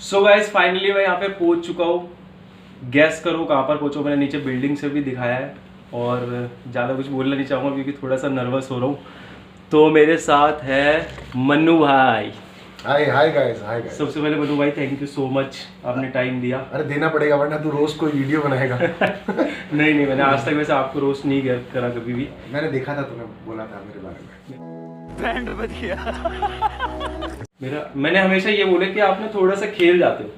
So guys finally मैं यहाँ पे पहुँच चुका हूँ। गैस करो कहाँ पर पहुँचा। मैंने नीचे बिल्डिंग से भी दिखाया है और ज़्यादा कुछ बोलना नहीं चाहूँगा क्योंकि थोड़ा सा नर्वस हो रहा हूँ। तो मेरे साथ है मन्नू भाई। Hi guys. सबसे पहले मन्नू भाई थैंक यू सो मच, आपने टाइम दिया। अरे देना पड़ेगा वरना तू रोज कोई वीडियो बनाएगा। नहीं मैंने आज तक वैसे आपको रोस्ट नहीं करा कभी भी। मैंने देखा था, तूने बोला था मेरे बारे में। मैंने हमेशा ये बोला कि आप ना थोड़ा सा खेल जाते हो।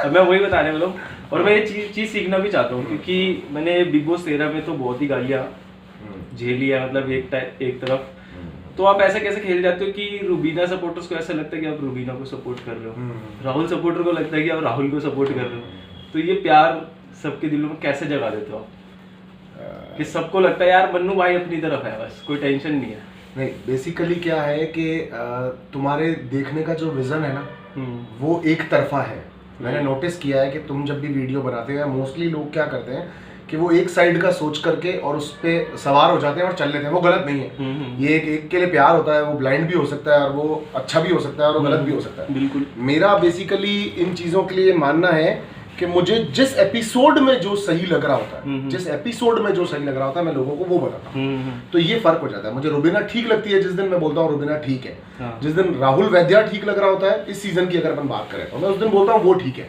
अब मैं वही बताने वाला हूँ और मैं ये चीज़ सीखना भी चाहता हूँ क्योंकि मैंने बिग बॉस 13 में तो बहुत ही गालियाँ झेली है, मतलब एक तरफ। तो आप ऐसे कैसे खेल जाते हो कि रुबीना सपोर्टर्स को ऐसा लगता है कि आप रुबीना को सपोर्ट कर रहे हो, राहुल सपोर्टर को लगता है कि आप राहुल को सपोर्ट कर रहे हो। तो ये प्यार सबके दिलों में कैसे जगा देते हो आप कि सबको लगता है यार मन्नू भाई अपनी तरफ है, बस कोई टेंशन नहीं है। नहीं, बेसिकली क्या है कि तुम्हारे देखने का जो विजन है ना वो एक तरफा है। मैंने नोटिस किया है कि तुम जब भी वीडियो बनाते हैं मोस्टली लोग क्या करते हैं कि वो एक साइड का सोच करके और उस पे सवार हो जाते हैं और चल लेते हैं। वो गलत नहीं है। ये एक के लिए प्यार होता है, वो ब्लाइंड भी हो सकता है और वो अच्छा भी हो सकता है और वो गलत भी हो सकता है। बिल्कुल। मेरा मेरा बेसिकली इन चीज़ों के लिए मानना है कि मुझे जिस एपिसोड में जो सही लग रहा होता है, जिस एपिसोड में जो सही लग रहा होता है मैं लोगों को वो बताता हूँ। तो ये फर्क हो जाता है। मुझे रुबीना ठीक लगती है जिस दिन मैं बोलता हूँ रुबीना ठीक है। हाँ। जिस दिन राहुल वैद्या ठीक लग रहा होता है, इस सीजन की अगर अपन बात करें तो मैं उस दिन बोलता हूँ वो ठीक है।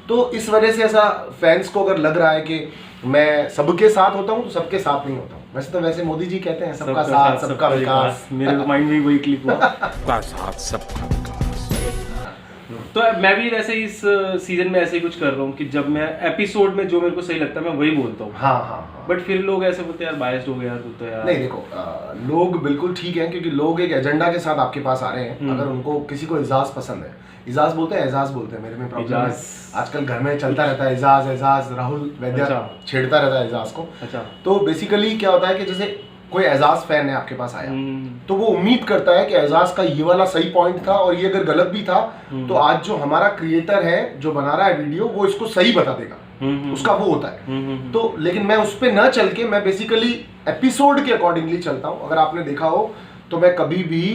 तो इस वजह से ऐसा फैंस को अगर लग रहा है कि मैं सबके साथ होता हूँ तो सबके साथ नहीं होता हूँ। वैसे तो वैसे मोदी जी कहते हैं सबका साथ सबका विकास। मेरे माइंड में वही क्लिप हुआ। सबका साथ सबका विकास। तो मैं भी वैसे इस सीजन में ऐसे ही कुछ कर रहा हूँ कि जब मैं एपिसोड में जो मेरे को सही लगता है मैं वही बोलता हूँ। हाँ। बट फिर लोग ऐसे बोलते हैं यार बायस्ड हो गया तू तो यार। नहीं देखो, लोग बिल्कुल ठीक हैं क्योंकि लोग एक एजेंडा के साथ आपके पास आ रहे हैं। अगर उनको किसी को एजाज पसंद है, एजाज बोलते हैं एजाज बोलते हैं, मेरे में प्रॉब्लम है। आजकल घर में चलता रहता है एजाज राहुल वैद्या छेड़ता रहता है एजाज को। अच्छा। तो बेसिकली क्या होता है कि जैसे कोई एजाज फैन है आपके पास आया तो वो उम्मीद करता है कि एजाज का ये वाला सही पॉइंट था और ये अगर गलत भी था तो आज जो हमारा क्रिएटर है जो बना रहा है वीडियो वो इसको सही बता देगा। उसका वो होता है। तो लेकिन मैं उस पर न चल के मैं बेसिकली एपिसोड के अकॉर्डिंगली चलता हूँ। अगर आपने देखा हो तो मैं कभी भी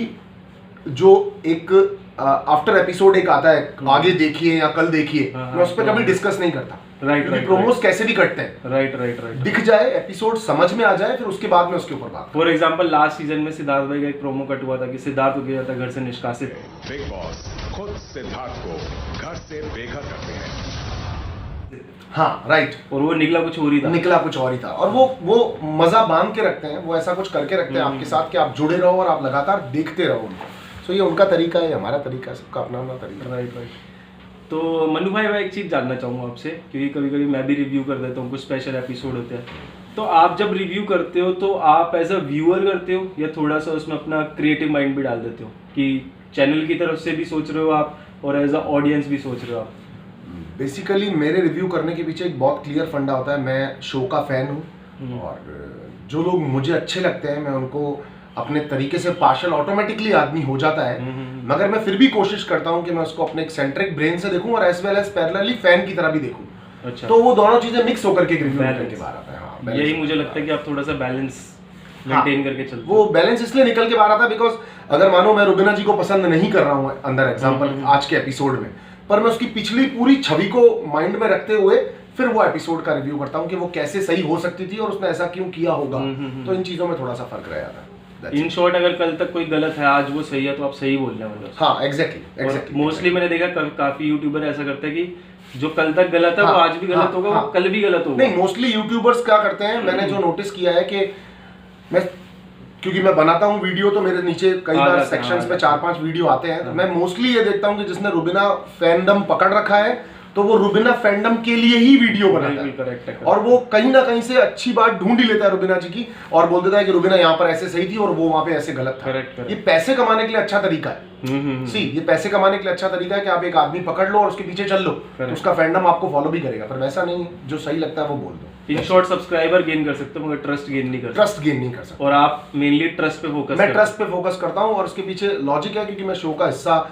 जो एक आफ्टर एपिसोड एक आता है आगे देखिए या कल देखिए, मैं उस पर कभी डिस्कस नहीं करता। राइट। प्रोमोस कैसे भी करते हैं। राइट। दिख जाए एपिसोड समझ में आ जाए फिर उसके बाद में उसके ऊपर बात। फॉर एग्जांपल लास्ट सीजन में सिद्धार्थ भाई का एक प्रोमो कट हुआ था कि सिद्धार्थ हो गया था घर से निष्कासित। बिग बॉस खुद सिद्धार्थ को घर से बेघर करते हैं। हाँ राइट। और वो निकला कुछ और ही था और वो मजा बांध के रखते हैं, वो ऐसा कुछ करके रखते हैं आपके साथ कि आप जुड़े रहो और आप लगातार देखते रहो उनको। सो ये उनका तरीका है, हमारा तरीका है, सबका अपना अपना तरीका। राइट। तो मन्नू भाई मैं एक चीज़ जानना चाहूँगा आपसे क्योंकि कभी कभी मैं भी रिव्यू कर देता हूँ, कुछ स्पेशल एपिसोड होते हैं। तो आप जब रिव्यू करते हो तो आप एज अ व्यूअर करते हो या थोड़ा सा उसमें अपना क्रिएटिव माइंड भी डाल देते हो कि चैनल की तरफ से भी सोच रहे हो आप और एज अ ऑडियंस भी सोच रहे हो आप? बेसिकली मेरे रिव्यू करने के पीछे एक बहुत क्लियर फंडा होता है। मैं शो का फैन हूँ और जो लोग मुझे अच्छे लगते हैं मैं उनको अपने तरीके से पार्शल ऑटोमेटिकली आदमी हो जाता है। मगर मैं फिर भी कोशिश करता हूँ कि मैं उसको अपने सेंट्रिक ब्रेन से देखूं और as well as parallelly fan की तरह भी देखूं। अच्छा। तो वो दोनों चीजें मिक्स होकर के रिव्यू करके बाहर आता है। हाँ, यही मुझे लगता है कि आप थोड़ा सा बैलेंस मेंटेन करके चलते हो। वो बैलेंस इसलिए निकल के बाहर आता है बिकॉज अगर मानो मैं रुबीना जी को पसंद नहीं कर रहा हूँ अंदर एग्जाम्पल आज के एपिसोड में, पर मैं उसकी पिछली पूरी छवि को माइंड में रखते हुए फिर वो एपिसोड का रिव्यू करता हूँ कि वो कैसे सही हो सकती थी और उसने ऐसा क्यों किया होगा। तो इन चीजों में थोड़ा सा फर्क रह जाता है। इन शॉर्ट अगर कल तक कोई गलत है आज वो सही है तो आप सही बोल रहे हैं। हाँ एग्जैक्टली। मोस्टली मैंने देखा काफी यूट्यूबर ऐसा करते हैं कि जो कल तक गलत है वो आज भी गलत होगा, वो कल भी गलत होगा। नहीं, मोस्टली यूट्यूबर्स क्या करते हैं, मैंने जो नोटिस किया है कि मैं क्योंकि मैं बनाता हूँ वीडियो तो मेरे नीचे कई बार सेक्शंस पे 4-5 वीडियो आते हैं। तो मैं मोस्टली ये देखता हूँ कि जिसने रुबीना फैंडम पकड़ रखा है तो वो रुबीना फैंडम के लिए ही वीडियो बनाता है और वो कहीं ना कहीं से अच्छी बात ढूंढ ही लेता है रुबीना जी की और बोल देता है कि रुबीना यहाँ पर ऐसे सही थी और वो वहाँ पे ऐसे गलत था। ये पैसे कमाने के लिए अच्छा तरीका है। सी ये पैसे कमाने के लिए अच्छा तरीका है कि आप एक आदमी पकड़ लो और उसके पीछे चल लो तो उसका फैंडम आपको फॉलो भी करेगा। पर वैसा नहीं है, जो सही लगता है वो बोल दो। इन शॉर्ट सब्सक्राइबर गेन कर सकते हो मगर ट्रस्ट गेन नहीं कर सकते। और आप मेनली ट्रस्ट पे फोकस मैं ट्रस्ट पे फोकस करता हूँ और उसके पीछे लॉजिक है क्योंकि मैं शो का हिस्सा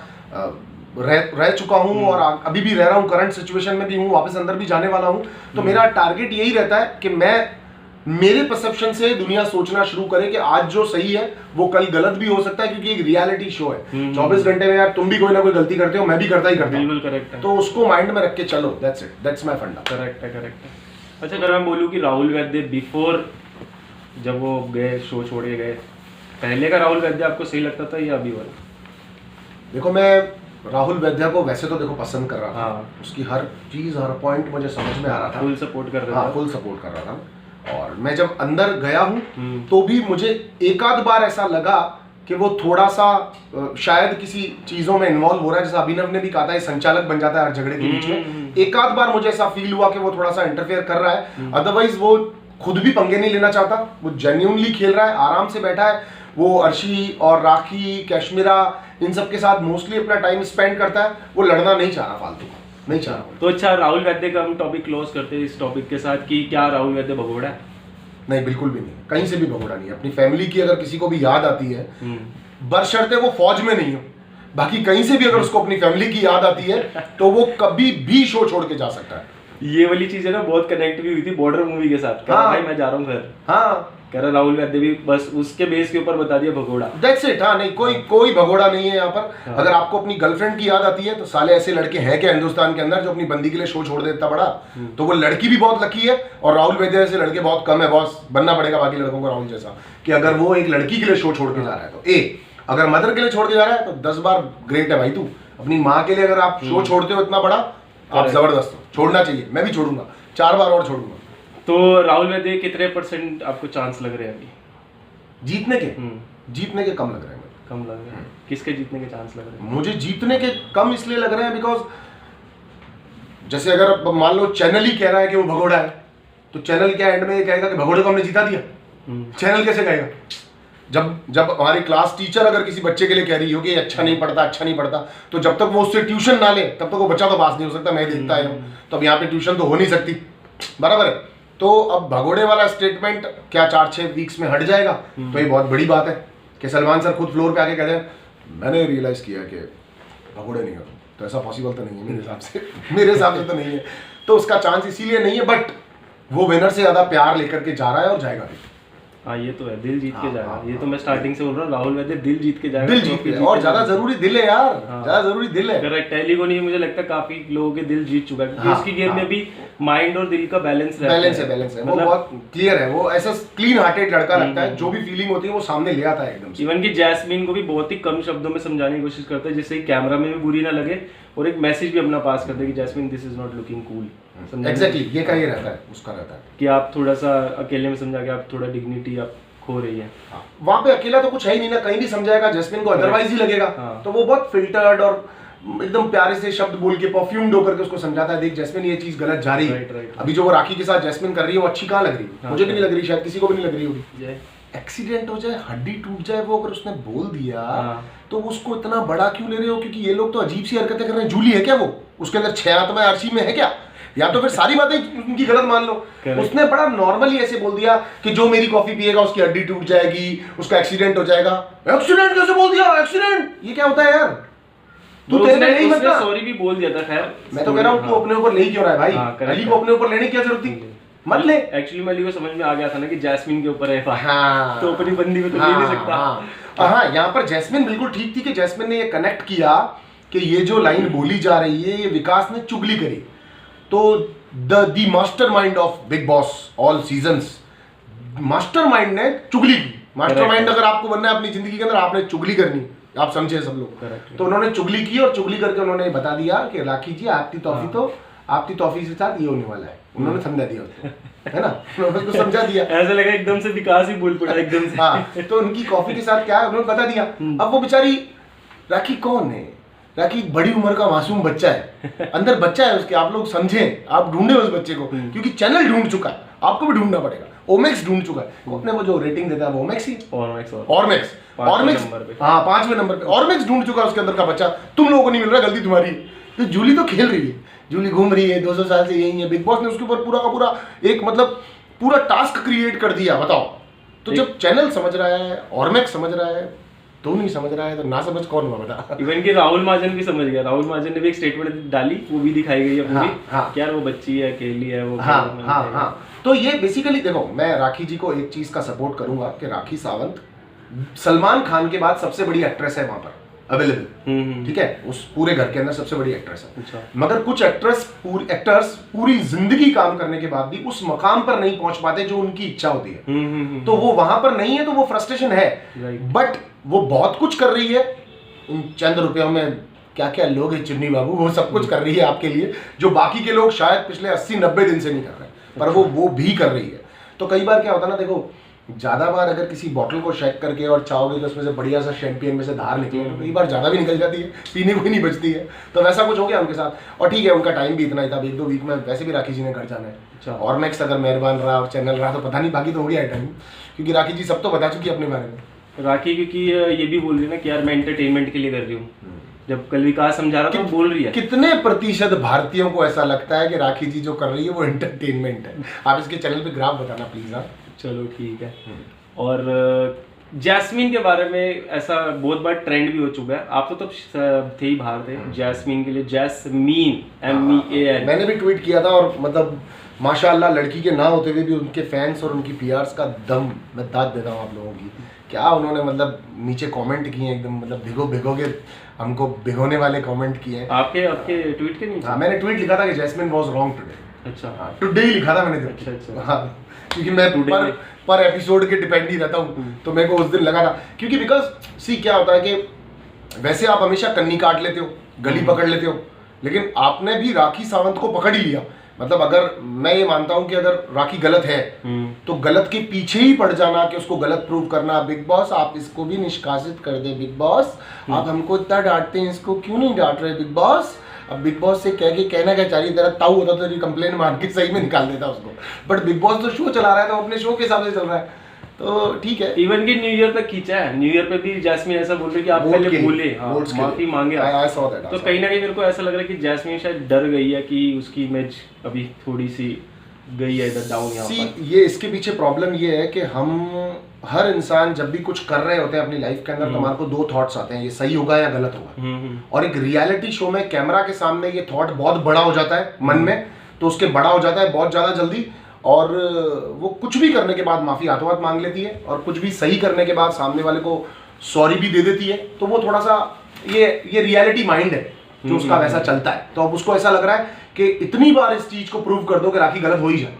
रह चुका हूँ और अभी भी रह रहा हूँ, करंट सिचुएशन में भी हूँ, वापस अंदर भी जाने वाला हूँ। तो मेरा टारगेट यही रहता है कि मैं मेरे परसेप्शन से दुनिया सोचना शुरू करे कि आज जो सही है वो कल गलत भी हो सकता है, क्योंकि एक रियलिटी शो है। 24 घंटे में यार तुम भी कोई ना कोई गलती करते हो, मैं भी करता ही करता हूं। बिल्कुल करेक्ट है। तो उसको माइंड में रख के चलो, दैट्स इट, दैट्स माय फंडा। करेक्ट है। अच्छा, अगर मैं बोलूँ कि राहुल वैद्य बिफोर जब वो गए शो छोड़ के गए, पहले का राहुल वैद्य आपको सही लगता था या अभी वाला? देखो, मैं राहुल वैद्या को वैसे तो देखो पसंद कर रहा था। हाँ। उसकी हर चीज हर पॉइंट मुझे समझ में आ रहा था, फुल सपोर्ट कर रहे हाँ थे। फुल सपोर्ट कर रहा था। और मैं जब अंदर गया हूँ तो भी मुझे एक आध बार ऐसा लगा कि वो थोड़ा सा शायद किसी चीजों में इन्वॉल्व हो रहा है, जैसा अभिनव ने भी कहा था, ये संचालक बन जाता है हर झगड़े के बीच में। एक आध बार मुझे ऐसा फील हुआ कि वो थोड़ा सा इंटरफेयर कर रहा है, अदरवाइज वो खुद भी पंगे नहीं लेना चाहता, वो जेन्युइनली खेल रहा है, आराम से बैठा है। वो अर्शी और राखी, कैश्मीरा, इन सब के साथ मोस्टली अपना टाइम स्पेंड करता है। वो लड़ना नहीं चाह रहा, फालतू नहीं चाह रहा। तो अच्छा, राहुल वैद्य का हम टॉपिक क्लोज करते हैं इस टॉपिक के साथ कि क्या राहुल वैद्य भगोड़ा है? नहीं, बिल्कुल भी नहीं, कहीं से भी भगोड़ा नहीं है। अपनी फैमिली की अगर किसी को भी याद आती है, बशर्ते वो फौज में नहीं हो, बाकी कहीं से भी अगर उसको अपनी फैमिली की याद आती है तो वो कभी भी शो छोड़ के जा सकता है। ये वाली चीज है ना, बहुत कनेक्ट भी हुई थी बॉर्डर मूवी के साथ। कह रहा भाई मैं जा रहा हूँ घर, हाँ कह रहा राहुल वैद्य भी बस उसके बेस के ऊपर बता दिया भगोड़ा। That's it. हाँ, नहीं कोई भगोड़ा नहीं है यहाँ पर। अगर आपको अपनी गर्लफ्रेंड की याद आती है तो साले ऐसे लड़के हैं क्या हिंदुस्तान के अंदर जो अपनी बंदी के लिए शो छोड़ देता बड़ा? तो वो लड़की भी बहुत लकी है और राहुल वैद्य जैसे लड़के बहुत कम है। बॉस बनना पड़ेगा बाकी लड़कों को राहुल जैसा, कि अगर वो एक लड़की के लिए शो छोड़ के जा रहा है तो अगर मदर के लिए छोड़ के जा रहा है तो 10 बार ग्रेट है भाई तू। अपनी माँ के लिए अगर आप शो छोड़ते हो इतना बड़ा, आप जबरदस्त हो, छोड़ना चाहिए। मैं भी छोड़ूंगा, 4 बार और छोड़ूंगा। तो राहुल वैद्य कितने % आपको चांस लग रहे हैं अभी जीतने के? जीतने के कम लग रहे हैं मुझे। कम लग रहे हैं? किसके जीतने के चांस लग रहे हैं? मुझे जीतने के कम इसलिए लग रहे हैं बिकॉज जैसे अगर मान लो चैनल ही कह रहा है कि वो भगोड़ा है, तो चैनल क्या एंड में ये कहेगा कि भगोड़े को हमने जिता दिया? चैनल कैसे कहेगा? जब हमारी क्लास टीचर अगर किसी बच्चे के लिए कह रही हो कि अच्छा नहीं पढ़ता, तो जब तक वो उससे ट्यूशन ना ले तब तक वो बच्चा तो पास नहीं हो सकता। मैं देखता है तो अब यहाँ पे ट्यूशन तो हो नहीं सकती, बराबर है। तो अब भगोड़े वाला स्टेटमेंट क्या 4-6 वीक्स में हट जाएगा? तो ये बहुत बड़ी बात है कि सलमान सर खुद फ्लोर पे आके कहते हैं मैंने रियलाइज किया कि भगोड़े नहीं हो। तो ऐसा पॉसिबल तो नहीं है मेरे हिसाब से तो नहीं है। तो उसका चांस इसीलिए नहीं है, बट वो विनर से ज्यादा प्यार लेकर के जा रहा है और जाएगा भी। हाँ, ये तो है, दिल जीत के जाएगा। ये तो मैं स्टार्टिंग से बोल रहा हूँ, राहुल वैद्य दिल जीत के जाएगा। दिल जीत के, और ज्यादा जरूरी दिल है यार, ज्यादा जरूरी दिल है। करेक्ट। एलिगो नहीं, मुझे लगता है काफी लोगों के दिल जीत चुका है, क्योंकि इसकी गेम में भी माइंड और दिल का बैलेंस है। वो बहुत क्लियर है। वो ऐसा क्लीन हार्टेड लड़का लगता है, जो भी फीलिंग होती है वो सामने ले आता है एकदम से। इवन की जैस्मिन को भी बहुत ही कम शब्दों में समझाने की कोशिश करता है, जिससे कैमरा में भी बुरी ना लगे और एक मैसेज भी अपना पास कर दे कि Jasmine this is not looking cool. Exactly, ये का ये रहता है, उसका रहता है कि आप थोड़ा सा अकेले में समझा के आप थोड़ा डिग्निटी आप खो रही है। वहां पे अकेला तो कुछ है ही नहीं ना, कहीं भी समझाएगा जैस्मिन को अदरवाइज ही लगेगा। तो वो बहुत फिल्टर्ड और एकदम प्यारे से शब्द बोल के परफ्यूम्ड होकर के उसको समझाता है, देख जैस्मिन ये चीज गलत जा रही है। अभी जो वो राखी के साथ जैस्मिन कर रही है वो अच्छी कहाँ लग रही है? मुझे भी नहीं लग रही, शायद किसी को भी नहीं लग रही होगी। एक्सीडेंट हो जाए, हड्डी टूट जाए, वो अगर उसने बोल दिया तो उसको इतना बड़ा क्यों ले रहे हो? क्योंकि ये लोग तो अजीब सी हरकतें कर रहे हैं। जूली है क्या वो? उसके अंदर 6 आत्माएं अर्शी में है क्या? या तो फिर सारी बातें उनकी गलत मान लो। उसने बड़ा नॉर्मली ऐसे बोल दिया कि जो मेरी कॉफी पिएगा उसकी हड्डी टूट जाएगी, उसका एक्सीडेंट हो जाएगा। एक्सीडेंट कैसे बोल दिया? एक्सीडेंट ये क्या होता है यार? तू उसने सॉरी भी बोल दिया था। खैर, मैं तो कह रहा हूँ तू अपने ऊपर ले क्यों रहा है भाई? अली को अपने ऊपर लेने की क्या जरूरत थी? मत ले। एक्चुअली मैं अली को समझ में आ गया था ना कि जैस्मिन के ऊपर है, हाँ, तो अपनी बंदी में तो ले नहीं सकता। हाँ, यहाँ पर जैस्मिन बिल्कुल ठीक थी कि जैस्मिन ने ये कनेक्ट किया कि ये जो लाइन बोली जा रही है ये विकास ने चुगली करी। तो the mastermind of big boss all seasons, mastermind ने चुगली की। मास्टरमाइंड अगर आपको बनना है अपनी जिंदगी के अंदर, आपने चुगली करनी, आप समझे सब लोग। तो उन्होंने चुगली की और चुगली करके उन्होंने बता दिया कि राखी जी आपकी टॉफी से साथ ये होने वाला है। उन्होंने समझा दिया उसको, है ना, उन्होंने उसको समझा दिया। ऐसा लगा एकदम से विकास ही बोल पड़ा एकदम से। हाँ, तो उनकी कॉफी के साथ क्या है उन्होंने बता दिया। अब वो बेचारी राखी कौन है? राखी बड़ी उम्र का मासूम बच्चा है, अंदर बच्चा है उसके। आप लोग समझें, आप ढूंढे उस बच्चे को, क्योंकि चैनल ढूंढ चुका है, आपको भी ढूंढना पड़ेगा। ओमेक्स ढूंढ चुका है अपने, वो जो रेटिंग देता है वो ओमेक्स ही, ऑरमेक्स, हाँ 5वें नंबर पे ऑरमेक्स ढूंढ चुका है उसके अंदर का बच्चा। तुम लोगों को नहीं मिल रहा, गलती तुम्हारी है। तो जूली तो खेल रही है, जूली घूम रही है, 200 साल से यही है। बिग बॉस ने उसके ऊपर पूरा का पूरा एक मतलब पूरा टास्क क्रिएट कर दिया, बताओ। तो जब चैनल समझ रहा है, ऑरमेक्स समझ रहा है, तू नहीं समझ रहा है तो ना समझ कौन हुआ बता। इवन कि राहुल महाजन भी समझ गया, राहुल महाजन ने भी एक स्टेटमेंट डाली, वो भी दिखाई गई है पूरी। हाँ। कि यार वो बच्ची है, अकेली है वो। हाँ। तो ये बेसिकली देखो, मैं राखी जी को एक चीज का सपोर्ट करूंगा कि राखी सावंत सलमान खान के बाद सबसे बड़ी एक्ट्रेस है वहां पर अवेलेबल, ठीक है, उस पूरे घर के अंदर सबसे बड़ी एक्ट्रेस है। अच्छा। मगर कुछ एक्टर्स पूरी जिंदगी काम करने के बाद भी उस मकाम पर नहीं पहुंच पाते जो उनकी इच्छा होती है। तो वो वहां पर नहीं है, तो वो फ्रस्ट्रेशन है। बट वो बहुत कुछ कर रही है इन चंद रुपयों में। क्या क्या लोग हैं चुन्नी बाबू, वो सब कुछ कर रही है आपके लिए जो बाकी के लोग शायद पिछले 80-90 दिन से नहीं कर रहे, पर वो भी कर रही है। तो कई बार क्या होता है ना, देखो ज्यादा बार अगर किसी बॉटल को शेक करके और चाहोगे तो उसमें से बढ़िया सा शैंपियन में से धार निकले, तो कई बार ज्यादा भी निकल जाती है, पीने को ही नहीं बचती है। तो वैसा कुछ हो गया उनके साथ। और ठीक है, उनका टाइम भी इतना ही था, 1-2 वीक में वैसे भी राखी जी ने घर जाना है। अच्छा। और नेक्स्ट अगर मेहरबान रहा और चैनल रहा तो पता नहीं, बाकी तो हो गया टाइम, क्योंकि राखी जी सब तो बता चुकी है अपने बारे में। राखी क्योंकि ये भी बोल रही है ना कि यार मैं एंटरटेनमेंट के लिए कर रही हूँ। जब कल विकास समझा रहा था तो बोल रही है। कितने प्रतिशत भारतीयों को ऐसा लगता है कि राखी जी जो कर रही है वो एंटरटेनमेंट है? आप इसके चैनल पे ग्राफ बताना प्लीज। आप चलो ठीक है। और जैस्मीन के बारे में ऐसा बहुत बार ट्रेंड भी हो चुका है, आप तो थे ही बाहर थे जैस्मीन के लिए, जैस्मीन MEAN। मैंने भी ट्वीट किया था, और मतलब माशाल्लाह लड़की के ना होते हुए भी उनके फैंस और उनकी PRs का दम मैं दाद देता हूँ आप लोगों की। क्या उन्होंने मतलब नीचे कमेंट किए हैं एकदम, मतलब भिगो के हमको भिगोने वाले कमेंट किए हैं। आपके ट्वीट के नीचे? हाँ, मैंने ट्वीट लिखा था कि जैस्मिन वाज रॉन्ग टुडे। अच्छा, टुडे ही लिखा था मैंने। अच्छा। हाँ, क्योंकि मैं पर एपिसोड के डिपेंड ही रहता हूँ, तो मेरे को उस दिन लगा था, क्योंकि बिकॉज सी क्या होता है कि वैसे आप हमेशा कन्नी काट लेते हो, गली पकड़ लेते हो, लेकिन आपने भी राखी सावंत को पकड़ ही लिया। मतलब अगर मैं ये मानता हूं कि अगर राखी गलत है तो गलत के पीछे ही पड़ जाना, कि उसको गलत प्रूव करना। बिग बॉस आप इसको भी निष्कासित कर दे, बिग बॉस आप हमको इतना डांटते हैं, इसको क्यों नहीं डांट रहे बिग बॉस? अब बिग बॉस से कहना क्या चाहिए, तेरा ताऊ होता तो कंप्लेन मार के सही में निकाल देता उसको। बट बिग बॉस तो शो चला रहा है, तो अपने शो के हिसाब से चल रहा है, तो ठीक है। इवन कि न्यू ईयर तक खींचा है, न्यू ईयर पे भी जैस्मीन ऐसा बोल रही कि आप पहले बोले, माफी मांगे। तो कहीं ना कहीं मेरे को ऐसा लग रहा है कि जैस्मीन शायद डर गई है कि उसकी इमेज अभी थोड़ी सी गई है इधर डाउन। यहाँ पर ये इसके पीछे प्रॉब्लम ये है कि हम हर इंसान जब भी कुछ कर रहे होते हैं अपनी लाइफ के अंदर, तो हमारे को 2 थॉट्स आते हैं, ये सही होगा या गलत होगा। और एक रियलिटी शो में कैमरा के सामने ये थॉट बहुत बड़ा हो जाता है मन में, तो उसके बड़ा हो जाता है बहुत ज्यादा जल्दी, और वो कुछ भी करने के बाद माफी हाथों हाथ मांग लेती है, और कुछ भी सही करने के बाद सामने वाले को सॉरी भी दे देती है। तो वो थोड़ा सा ये रियलिटी माइंड है जो उसका वैसा चलता है। तो अब उसको ऐसा लग रहा है कि इतनी बार इस चीज को प्रूव कर दो कि राखी गलत हो ही जाए,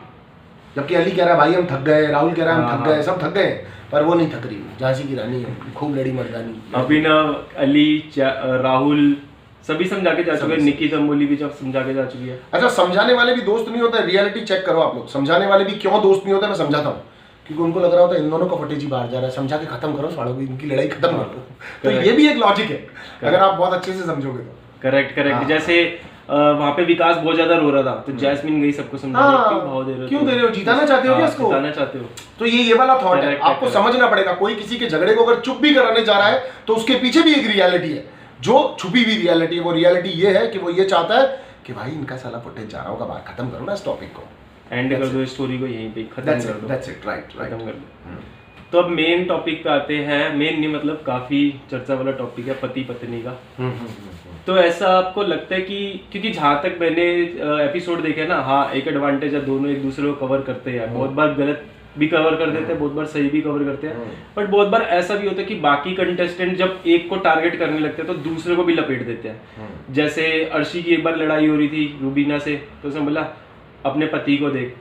जबकि अली कह रहा है भाई हम थक गए, राहुल कह रहा है हम थक गए, सब थक गए, पर वो नहीं थक रही, झांसी की रानी है, खूब लड़ी मर्दानी। अभिनव, अली, राहुल सभी समझा के जा चुके हैं, निकी तंबोली भी जब समझा के जा चुकी है। अच्छा, समझाने वाले भी दोस्त नहीं होते, रियलिटी चेक करो आप लोग, समझाने वाले भी क्यों दोस्त नहीं होते मैं समझाता हूँ, क्योंकि उनको लग रहा होता है इन दोनों का फटेजी बाहर जा रहा है, समझा के खत्म करो सालों की, इनकी लड़ाई खत्म करो। तो ये भी एक लॉजिक है अगर आप बहुत अच्छे से समझोगे तो। करेक्ट। जैसे वहाँ पे विकास बहुत ज्यादा रो रहा था, तो जैस्मिन गई सबको समझाने, क्यों भाव दे रहे हो, क्यों दे रहे हो, जिताना चाहते हो क्या इसको, जिताना चाहते हो। तो ये वाला थॉट है, आपको समझना पड़ेगा। कोई किसी के झगड़े को अगर चुप भी कराने जा रहा है तो उसके पीछे भी एक रियलिटी है, जो छुपी हुई रियलिटी है। वो रियलिटी ये है कि वो ये चाहता है कि भाई इनका साला फुटेज जा रहा होगा बाहर, खत्म करो ना इस टॉपिक को, एंड कर दो स्टोरी को, यहीं पे खत्म कर दो। दैट्स इट, राइट, खत्म कर दो। तो अब मेन टॉपिक पे आते हैं, मेन नहीं मतलब काफी चर्चा वाला टॉपिक है, पति पत्नी का। तो ऐसा आपको लगता है कि, क्योंकि जहाँ तक मैंने एपिसोड देखे ना, हाँ एक एडवांटेज है, दोनों एक दूसरे को कवर करते हैं, बहुत बार गलत भी कवर कर देते हैं, बहुत बार सही भी कवर करते हैं, बट बहुत बार ऐसा भी होता है कि बाकी कंटेस्टेंट जब एक को टारगेट करने लगते हैं तो दूसरे को भी लपेट देते हैं। जैसे अर्शी की एक बार लड़ाई हो रही थी रूबीना से, तो उसने बोला अपने पति को देख,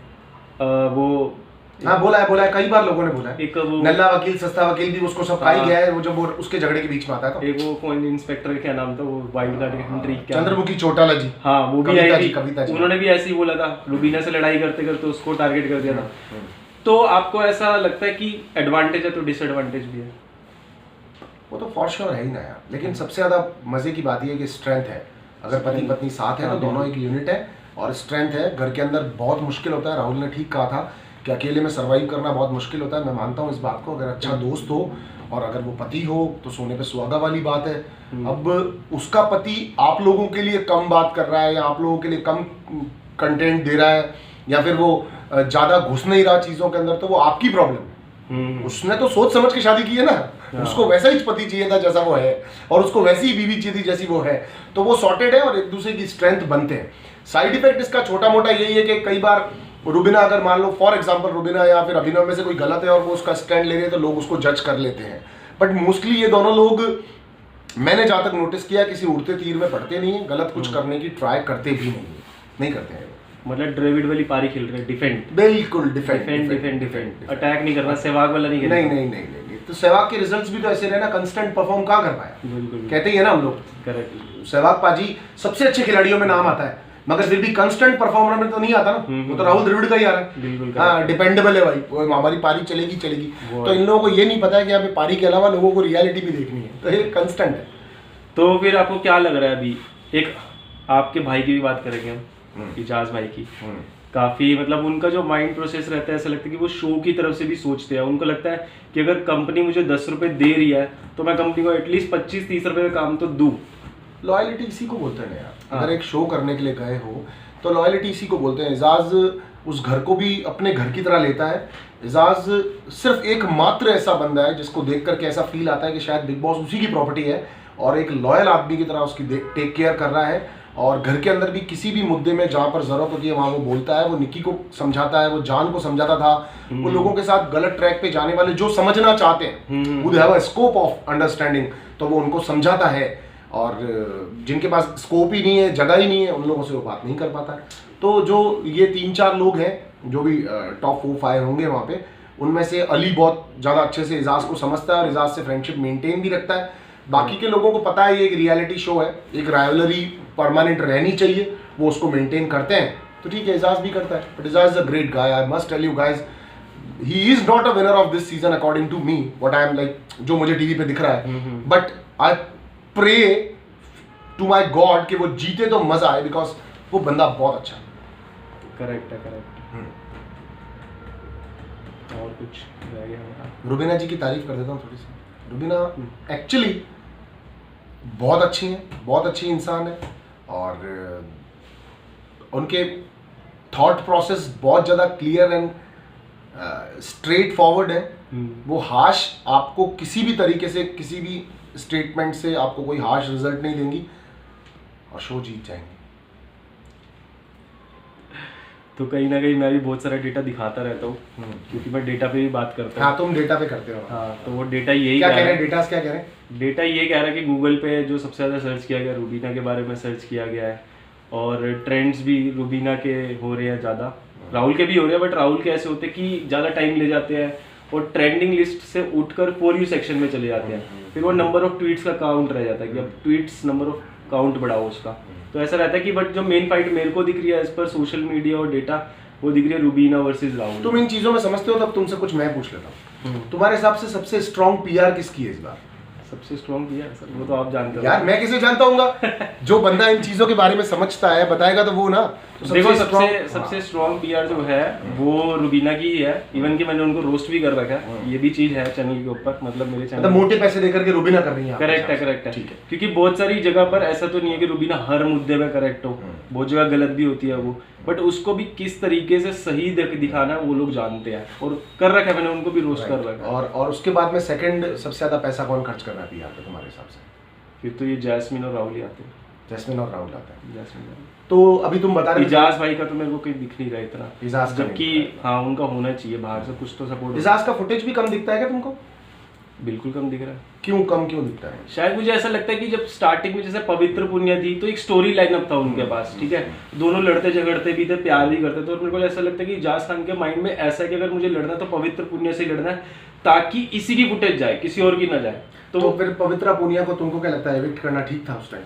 वो हाँ बोला है कई बार लोगों ने बोला है, एक वो नल्ला वकील सस्ता वकील भी उसको सब खाई गया है, वो जब वो उसके झगड़े के बीच में आता है। तो एक वो कौन इंस्पेक्टर क्या नाम था, वो wild card entry, Chandramukhi Chautala ji, हाँ वो भी आई थी, कविता जी, उन्होंने भी ऐसे ही बोला था, रूबीना से लड़ाई करते करते उसको टारगेट कर दिया था। तो आपको ऐसा लगता है कि एडवांटेज है तो डिसएडवांटेज भी है? वो तो फॉर श्योर है ही ना यार, लेकिन सबसे ज्यादा मजे की बात ये है कि स्ट्रेंथ है, अगर पति पत्नी साथ है तो दोनों एक यूनिट है, और स्ट्रेंथ है। घर के अंदर बहुत मुश्किल होता है, राहुल ने ठीक कहा था कि अकेले में सर्वाइव करना बहुत मुश्किल होता है, मैं मानता हूँ इस बात को। अगर अच्छा दोस्त हो और अगर वो पति हो तो सोने पे सुहागा वाली बात है। अब उसका पति आप लोगों के लिए कम बात कर रहा है, या आप लोगों के लिए कम कंटेंट दे रहा है, या फिर वो ज़्यादा घुस नहीं रहा चीज़ों के अंदर, तो वो आपकी प्रॉब्लम है, उसने तो सोच समझ के शादी की है ना, उसको वैसा ही पति चाहिए था जैसा वो है, और उसको वैसी ही बीवी चाहिए थी जैसी वो है, तो वो सॉर्टेड है और एक दूसरे की स्ट्रेंथ बनते हैं। साइड इफेक्ट इसका छोटा मोटा यही है कि कई बार रुबीना, अगर मान लो फॉर एग्जांपल रुबीना या फिर अभिनव में से कोई गलत है और वो उसका स्टैंड ले रहे हैं तो लोग उसको जज कर लेते हैं, बट मोस्टली ये दोनों लोग, मैंने जहाँ तक नोटिस किया, किसी उड़ते तीर में पड़ते नहीं है, गलत कुछ करने की ट्राई करते भी नहीं करते हैं। मतलब ड्रेविड वाली पारी खेल रहे हैं, डिफेंड, बिल्कुल डिफेंड, अटैक नहीं करना, सहवाग वाला नहीं करना। नहीं। तो सहवाग के रिजल्ट्स भी तो ऐसे रहे ना, कंस्टेंट परफॉर्म कहाँ कर पाया, बिल्कुल कहते ही है ना हम लोग। करेक्ट। सहवाग पाजी सबसे अच्छे खिलाड़ियों में नाम आता है, मगर फिर भी कंस्टेंट परफॉर्मर में तो नहीं आता ना, वो तो राहुल द्रविड़ का ही आ रहा है। बिल्कुल, हाँ, डिपेंडेबल है भाई, वो हमारी पारी चलेगी। तो इन लोगों को ये नहीं पता है कि यहाँ पे पारी के अलावा लोगों को रियलिटी भी देखनी है, तो ये कंस्टेंट है। तो फिर आपको क्या लग रहा है अभी, एक आपके भाई की भी बात करेंगे हम, इजाज भाई की, काफी मतलब उनका जो माइंड प्रोसेस रहता है, ऐसा लगता है कि वो शो की तरफ से भी सोचते हैं। उनको लगता है कि अगर कंपनी मुझे 10 रुपए दे रही है तो मैं कंपनी को एटलीस्ट 25-30 रुपए का काम तो दूं। लॉयलिटी इसी को बोलते हैं यार। अगर एक शो करने के लिए गए हो तो लॉयलिटी इसी को बोलते हैं। एजाज उस घर को भी अपने घर की तरह लेता है। एजाज सिर्फ एक मात्र ऐसा बंदा है जिसको देख करके ऐसा फील आता है कि शायद बिग बॉस उसी की प्रॉपर्टी है, और एक लॉयल आदमी की तरह उसकी टेक केयर कर रहा है। और घर के अंदर भी किसी भी मुद्दे में जहाँ पर जरूरत होती है वहाँ वो बोलता है। वो निक्की को समझाता है, वो जान को समझाता था, वो लोगों के साथ गलत ट्रैक पे जाने वाले जो समझना चाहते हैं, वो have a scope of understanding, तो वो उनको समझाता है। और जिनके पास स्कोप ही नहीं है, जगह ही नहीं है, उन लोगों से वो बात नहीं कर पाता है। तो जो ये 3-4 लोग हैं जो भी टॉप 4-5 होंगे वहाँ पे, उनमें से अली बहुत ज़्यादा अच्छे से एजाज को समझता है और एजाज से फ्रेंडशिप मेंटेन भी रखता है। बाकी के लोगों को पता है ये एक रियलिटी शो है, एक राइवलरी परमानेंट रहनी चाहिए, वो उसको मेंटेन करते हैं, तो ठीक है, एजाज भी करता है। But Ejaz is a great guy, I must tell you guys, he is not a winner of this season according to me, what I am like, जो मुझे टीवी पे दिख रहा है, but I pray to my god कि वो जीते तो मजा आए, बिकॉज वो बंदा बहुत अच्छा है। करेक्ट है, करेक्ट। और कुछ रह गया हमारा? रुबीना जी की तारीफ कर देता हूँ थोड़ी सी। रुबीना एक्चुअली बहुत अच्छी हैं, बहुत अच्छी इंसान है, और उनके थॉट प्रोसेस बहुत ज़्यादा क्लियर एंड स्ट्रेट फॉरवर्ड है। वो हाश आपको किसी भी तरीके से, किसी भी स्टेटमेंट से आपको कोई हार्श रिजल्ट नहीं देंगी, और शो जीत जाएंगे। तो कहीं ना कहीं मैं भी बहुत सारा डेटा दिखाता रहता हूँ, क्योंकि मैं डेटा पे भी बात करता हूँ। हाँ, तुम डेटा पे करते हो। हाँ, तो वो डेटा यही क्या कह रहे हैं, डेटा क्या कह रहे हैं? डेटा ये कह रहा है कि गूगल पे जो सबसे ज़्यादा सर्च किया गया, रुबीना के बारे में सर्च किया गया है, और ट्रेंड्स भी रुबीना के हो रहे हैं ज़्यादा, राहुल के भी हो रहे हैं, बट राहुल के ऐसे होते हैं कि ज़्यादा टाइम ले जाते हैं और ट्रेंडिंग लिस्ट से उठकर फॉर यू सेक्शन में चले जाते हैं। फिर वो नंबर ऑफ ट्वीट्स का काउंट रह जाता है कि अब ट्वीट्स नंबर ऑफ काउंट बढ़ाओ उसका। तो ऐसा रहता है कि बट जो मेन फाइट मेरे को दिख रही है एज पर सोशल मीडिया और डेटा, वो दिख रही है रुबीना वर्सेस राहुल। तुम इन चीज़ों में समझते हो, तब तुमसे कुछ मैं पूछ लेता हूँ। तुम्हारे हिसाब से सबसे स्ट्रॉन्ग पीआर किसकी है इस बार? सबसे स्ट्रॉन्ग किया है सर, वो तो आप जानते हो यार। मैं किसे जानता हूँ? जो बंदा इन चीजों के बारे में समझता है बताएगा तो वो ना। तो देखो सबसे स्ट्रॉन्ग पीआर जो है वो रुबीना की ही है। इवन कि मैंने उनको रोस्ट भी कर रखा है, ये भी चीज है चैनल के ऊपर, मतलब मेरे चैनल मोटे पैसे देकर के रुबीना कर रही है। करेक्ट है, करेक्ट है, क्योंकि बहुत सारी जगह पर ऐसा तो नहीं है कि रुबीना हर मुद्दे में करेक्ट हो, बहुत जगह गलत भी होती है वो, बट उसको भी किस तरीके से सही दिखाना है वो लोग जानते हैं, और कर रखा है मैंने उनको भी रोस्ट कर रखा है। और उसके बाद में सेकंड सबसे ज्यादा पैसा कौन खर्च कर रहा है पीआर पे तुम्हारे हिसाब से? फिर तो ये जैस्मिन और राहुल ही आते हैं। जैस्मिन और राहुल आता है। जैस्मिन। तो अभी तुम बता रहे इजाज भाई का तो मेरे को कहीं दिख नहीं रहा इतना, इजाज, जबकि हाँ उनका होना चाहिए, बाहर से कुछ तो सपोर्ट। इजाज का फुटेज भी कम दिखता है क्या तुमको? बिल्कुल कम दिख रहा है। क्यों कम क्यों दिखता है? शायद मुझे ऐसा लगता है कि जब स्टार्टिंग में जैसे पवित्र पुण्य थी तो एक स्टोरी लाइनअप था उनके पास, ठीक है, दोनों लड़ते झगड़ते भी थे, प्यार भी करते थे, और मेरे को ऐसा लगता है कि इजाज खान के माइंड में ऐसा है कि अगर मुझे लड़ना तो पवित्र पुण्य से लड़ना है, ताकि इसी की फुटेज जाए, किसी और की ना जाए। तो फिर पवित्रा पुनिया को तुमको क्या लगता है एविक्ट करना ठीक था उस टाइम?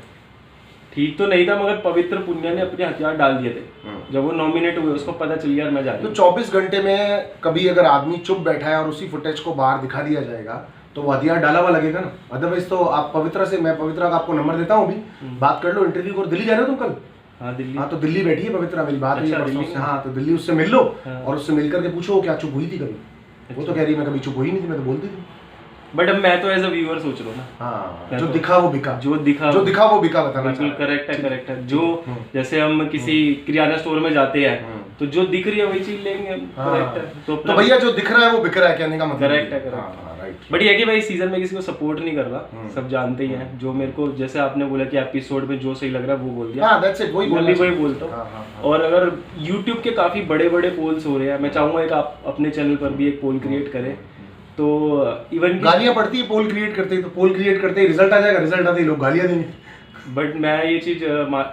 ठीक तो नहीं था, मगर पवित्र पुण्य ने अपने हथियार डाल दिए थे जब वो नॉमिनेट हुए, उसको पता चल गया मैं जा रही हूं। तो 24 घंटे में कभी अगर आदमी चुप बैठा है और उसी फुटेज को बाहर दिखा दिया जाएगा तो वो हथियार डाला हुआ लगेगा ना। अदरवाइज तो आप पवित्रा से, मैं पवित्रा का आपको नंबर देता हूँ अभी, बात कर लो, इंटरव्यू करो। दिल्ली जा रहे हो तुम कल? हाँ दिल्ली। हाँ, तो दिल्ली बैठी है पवित्रा, मेरी बात हुई परसों से। हाँ, तो दिल्ली उससे मिल लो और उससे मिल करके पूछो क्या चुप हुई थी कभी। वो तो कह रही है मैं कभी चुप हुई नहीं थी, मैं तो बोलती थी। बट अब मैं तो एज अ व्यूअर सोच रहा हूँ ना। हाँ, जो दिखा वो बिका, जो दिखा वो बिका, बताना बिल्कुल करेक्ट है, करेक्ट है। जो जैसे हम किसी किराना स्टोर में जाते हैं तो जो दिख रही है वही चीज लेंगे हम। करेक्ट है। तो भैया जो दिख रहा है वो बिक रहा है, कहने का मतलब। करेक्ट है, करेक्ट। हाँ, राइट। बट ये है कि भाई सीजन में किसी को सपोर्ट नहीं कर रहा, सब जानते ही हैं। जो मेरे को जैसे आपने बोला कि एपिसोड में जो सही लग रहा है वो बोल दिया। हाँ, that's it, वही मैं बोलना भी वही चाहिए। बोलता हूँ। हाँ, हाँ, हाँ। और अगर YouTube के काफी बड़े बड़े पोल्स हो रहे हैं, मैं चाहूंगा एक आप अपने चैनल पर भी एक पोल क्रिएट करें। तो इवन गालियां पड़ती है पोल क्रिएट करते ही, तो पोल क्रिएट करते ही रिजल्ट आ जाएगा, रिजल्ट आते ही लोग गालियां देंगे। बट मैं ये चीज़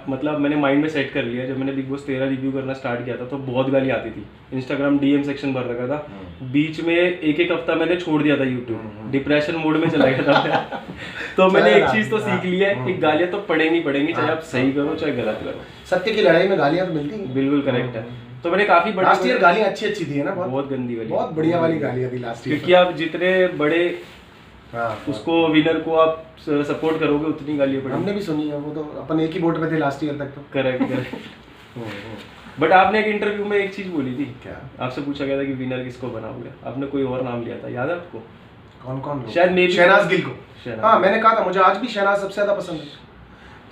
मतलब मैंने माइंड में सेट कर लिया। जब मैंने बिग बॉस 13 रिव्यू करना स्टार्ट किया था तो बहुत गाली आती थी। इंस्टाग्राम DM सेक्शन भर रखा था। बीच में एक हफ्ता मैंने छोड़ दिया था यूट्यूब, डिप्रेशन मोड में चला गया था मैं। तो मैंने एक चीज़ तो सीख ली है कि गालियाँ तो पड़ेंगी, चाहे आप सही करो चाहे गलत करो। सत्य की लड़ाई में गालियां तो मिलती हैं। बिल्कुल करेक्ट है। तो मैंने काफी बड़े लास्ट ईयर गालियां अच्छी दी है ना, बहुत गंदी वाली, बहुत बढ़िया वाली गालियां थी लास्ट ईयर। क्योंकि आप जितने बड़े उसको विनर को आप सपोर्ट करोगे उतनी गालियां पड़ेंगी। हमने भी सुनी है, वो तो अपन एक ही बोट में थे लास्ट ईयर तक तो। करेक्ट। बट आपने एक इंटरव्यू में एक चीज बोली थी, क्या? आपसे पूछा गया था कि विनर किसको बनाओगे, आपने कोई और नाम लिया था, याद है आपको? कौन कौन? शायद maybe शहनाज गिल को। शहनाज। हाँ, मैंने कहा था मुझे आज भी शहनाज सबसे ज्यादा पसंद है।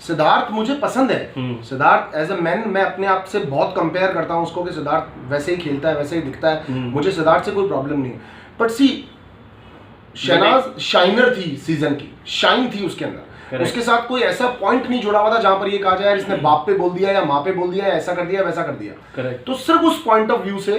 सिद्धार्थ मुझे पसंद है। सिद्धार्थ एज अ मैन मैं अपने आप से बहुत कंपेयर करता हूँ उसको कि सिद्धार्थ वैसे ही खेलता है, वैसे ही दिखता है। मुझे सिद्धार्थ से कोई प्रॉब्लम नहीं है। बट सी, शहनाज शाइनर थी, सीजन की शाइन थी उसके अंदर। Correct. उसके साथ कोई ऐसा पॉइंट नहीं जुड़ा हुआ था जहां पर ये कहा जाए यार इसने बाप पे बोल दिया या माँ पे बोल दिया या ऐसा कर दिया वैसा कर दिया। करेक्ट। तो सिर्फ उस पॉइंट ऑफ व्यू से,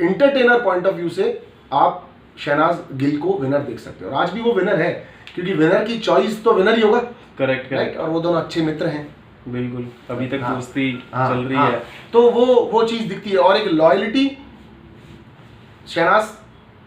इंटरटेनर पॉइंट ऑफ व्यू से आप शहनाज गिल को विनर देख सकते हो। और आज भी वो विनर है, क्योंकि विनर की चॉइस तो विनर ही होगा। Correct right. और वो दोनों अच्छे मित्र हैं। बिल्कुल, अभी तक हाँ, दोस्ती हाँ, चल रही हाँ, है। तो वो चीज दिखती है। और एक लॉयल्टी शहनाज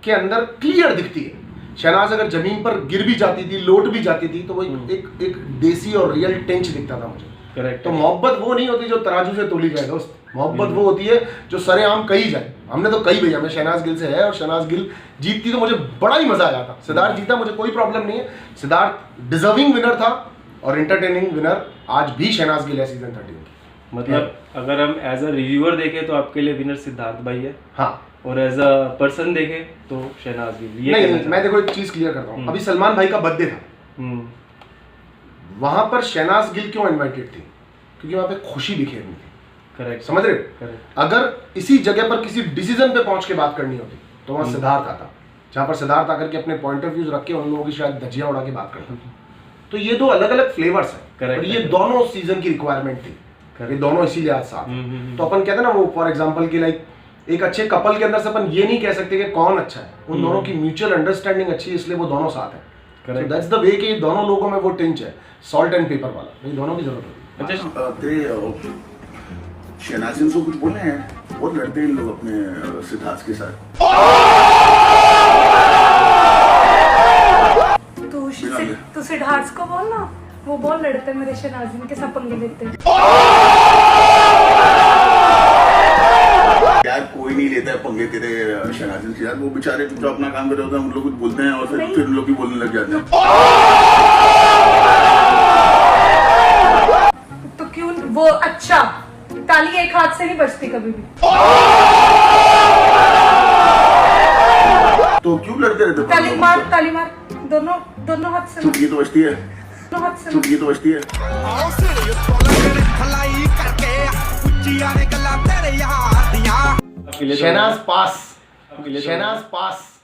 के अंदर क्लियर दिखती है। शहनाज अगर जमीन पर गिर भी जाती थी, लोट भी जाती थी, तो वो एक देसी और रियल टेंच दिखता था मुझे। करेक्ट। तो मोहब्बत वो नहीं होती जो तराजू से तोली जाए दोस्त। मोहब्बत वो होती है जो सरेआम कही जाए। हमने तो कही भैया, मैं शहनाज गिल से है, और शहनाज गिल जीतती तो मुझे बड़ा ही मजा आया था। सिद्धार्थ जीता, मुझे कोई प्रॉब्लम नहीं है। सिद्धार्थ डिजर्विंग विनर था और एंटरटेनिंग विनर आज भी शहनाज गिल है सीजन 13 की। मतलब अगर हम एज अ रिव्यूअर देखें तो आपके लिए विनर सिद्धार्थ भाई है, हाँ। और एज अ पर्सन देखें तो शहनाज गिल। ये नहीं, मैं देखो एक चीज क्लियर करता हूँ। अभी सलमान भाई का बर्थडे था, वहां पर शहनाज गिल क्यों इनवाइटेड थी? क्योंकि वहां पे खुशी बिखेरनी थी। करेक्ट। समझ रहे हो? करेक्ट। अगर इसी जगह पर किसी डिसीजन पे पहुंच के बात करनी होती तो वहां सिद्धार्थ आता, जहां पर सिद्धार्थ आकर के अपने पॉइंट ऑफ व्यूज रख के उन लोगों की शायद धज्जियां उड़ा के बात करता। तो ये दो अलग अलग फ्लेवर्स हैं। Correct, और ये correct. दोनों सीजन की रिक्वायरमेंट थी। ये दोनों इसीलिए आज साथ हैं। तो अपन कहते हैं ना वो, फॉर एग्जांपल की लाइक एक अच्छे कपल के अंदर से अपन ये नहीं कह सकते कि कौन अच्छा है, उन दोनों की म्यूचुअल अंडरस्टैंडिंग अच्छी है, इसलिए वो दोनों साथ हैं। Correct. दैट्स द वे कि दोनों लोगों में वो टिंच है, सॉल्ट एंड पेपर वाला, ये दोनों की जरूरत होती है। अच्छा, तेरे शहनाज गिल को कुछ बोले हैं? बहुत लड़ते हैं लोग अपने सिद्धार्थ के साथ। तू सिद्धार्थ को बोल ना, वो बहुत लड़ते मेरे शहनाज के साथ पंगे लेते। यार कोई नहीं लेता है पंगे तेरे शहनाज गिल के साथ। वो बेचारे जो अपना काम कर रहे होते हैं, उन लोग कुछ बोलते हैं और फिर उन लोग भी बोलने लग जाते हैं। तो क्यों वो? अच्छा, ताली एक हाथ से नहीं बजती कभी भी। तो क्यों लड़ते रहते? ताली मार, दोनों हाथ से। चुटकी तो बजती है, दोनों हाथ से। चुटकी तो बजती है। शहनाज पास, शहनाज पास।